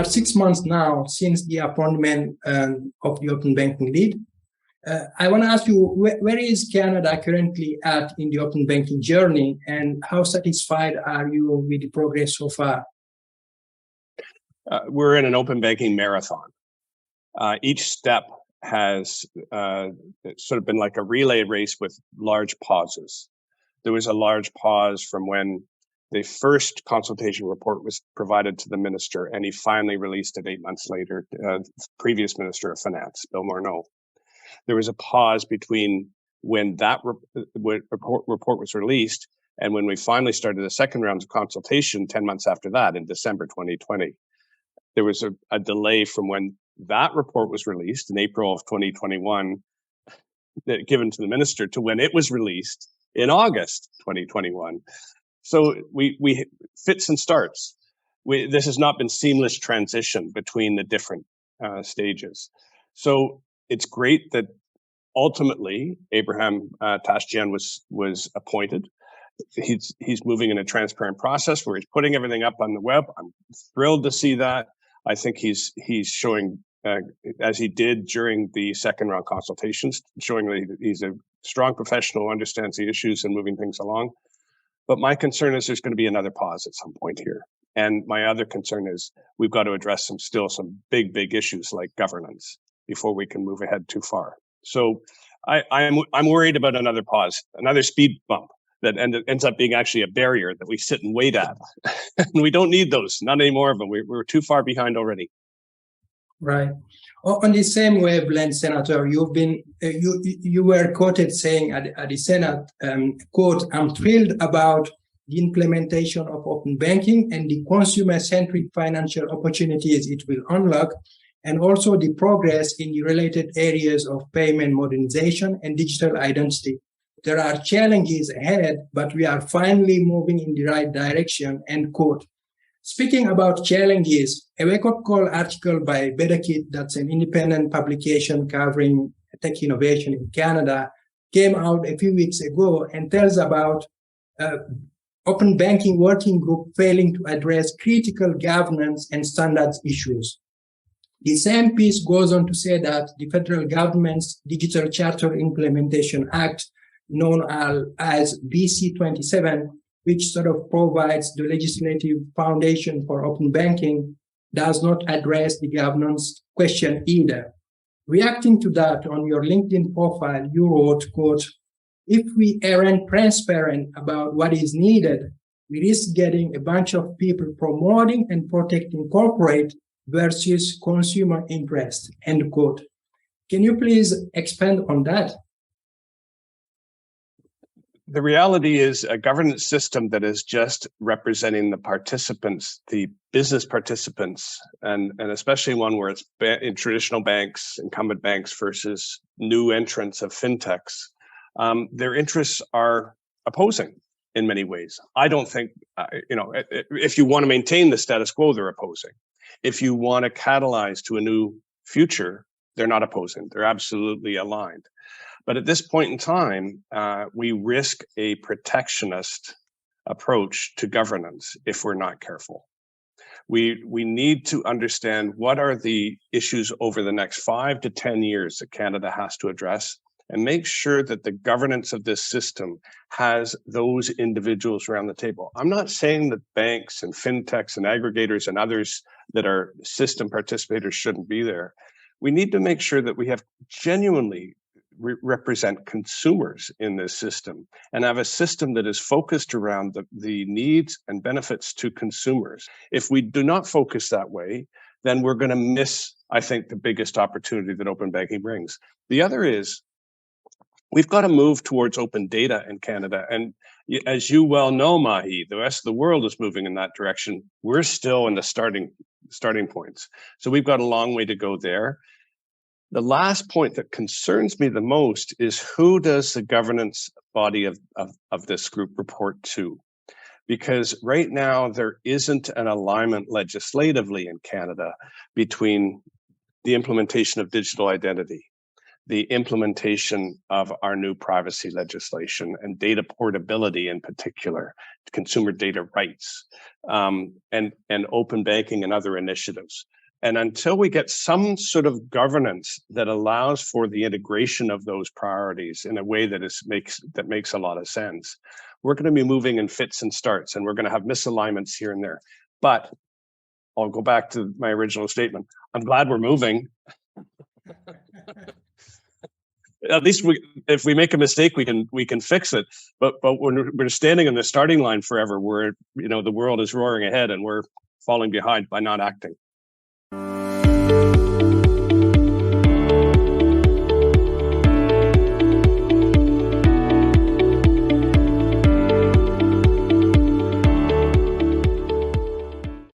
are 6 months now since the appointment of the open banking lead. I want to ask you, where is Canada currently at in the open banking journey, and how satisfied are you with the progress so far? We're in an open banking marathon. Each step has sort of been like a relay race with large pauses. There was a large pause from when the first consultation report was provided to the minister, and he finally released it 8 months later, previous Minister of Finance, Bill Morneau. There was a pause between when that report was released and when we finally started the second round of consultation 10 months after that in December 2020. There was a delay from when that report was released in April of 2021, given to the minister, to when it was released in August 2021. So we fits and starts. This has not been seamless transition between the different stages. So it's great that ultimately Abraham Tashjian was appointed. He's moving in a transparent process where he's putting everything up on the web. I'm thrilled to see that. I think he's showing, as he did during the second round consultations, showing that he's a strong professional, understands the issues and moving things along. But my concern is there's going to be another pause at some point here. And my other concern is we've got to address some big issues like governance before we can move ahead too far. So I'm worried about another pause, another speed bump that ends up being actually a barrier that we sit and wait at. And we don't need those, not anymore of them. We're too far behind already. Right. On the same wavelength, Senator, you were quoted saying at the Senate, quote, "I'm thrilled about the implementation of open banking and the consumer-centric financial opportunities it will unlock, and also the progress in the related areas of payment modernization and digital identity. There are challenges ahead, but we are finally moving in the right direction," end quote. Speaking about challenges, a wake-up call article by Bedakit, that's an independent publication covering tech innovation in Canada, came out a few weeks ago and tells about open banking working group failing to address critical governance and standards issues. The same piece goes on to say that the federal government's Digital Charter Implementation Act, known as BC27, which sort of provides the legislative foundation for open banking, does not address the governance question either. Reacting to that, on your LinkedIn profile, you wrote, quote, "If we aren't transparent about what is needed, we risk getting a bunch of people promoting and protecting corporate versus consumer interest," end quote. Can you please expand on that? The reality is a governance system that is just representing the participants, the business participants, and especially one where it's in traditional banks, incumbent banks versus new entrants of fintechs. Their interests are opposing in many ways. I don't think, if you want to maintain the status quo, they're opposing. If you want to catalyze to a new future, they're not opposing. They're absolutely aligned. But at this point in time, we risk a protectionist approach to governance if we're not careful. We need to understand what are the issues over the next 5 to 10 years that Canada has to address, and make sure that the governance of this system has those individuals around the table. I'm not saying that banks and fintechs and aggregators and others that are system participators shouldn't be there. We need to make sure that we have genuinely represent consumers in this system and have a system that is focused around the needs and benefits to consumers. If we do not focus that way, then we're going to miss, I think, the biggest opportunity that open banking brings. The other is we've got to move towards open data in Canada. And as you well know, Mahi, the rest of the world is moving in that direction. We're still in the starting points. So we've got a long way to go there. The last point that concerns me the most is who does the governance body of this group report to? Because right now there isn't an alignment legislatively in Canada between the implementation of digital identity, the implementation of our new privacy legislation and data portability in particular, consumer data rights, and open banking and other initiatives. And until we get some sort of governance that allows for the integration of those priorities in a way that makes a lot of sense, we're going to be moving in fits and starts, and we're going to have misalignments here and there. But I'll go back to my original statement. I'm glad we're moving. At least if we make a mistake, we can fix it. But when we're standing in the starting line forever, where the world is roaring ahead and we're falling behind by not acting.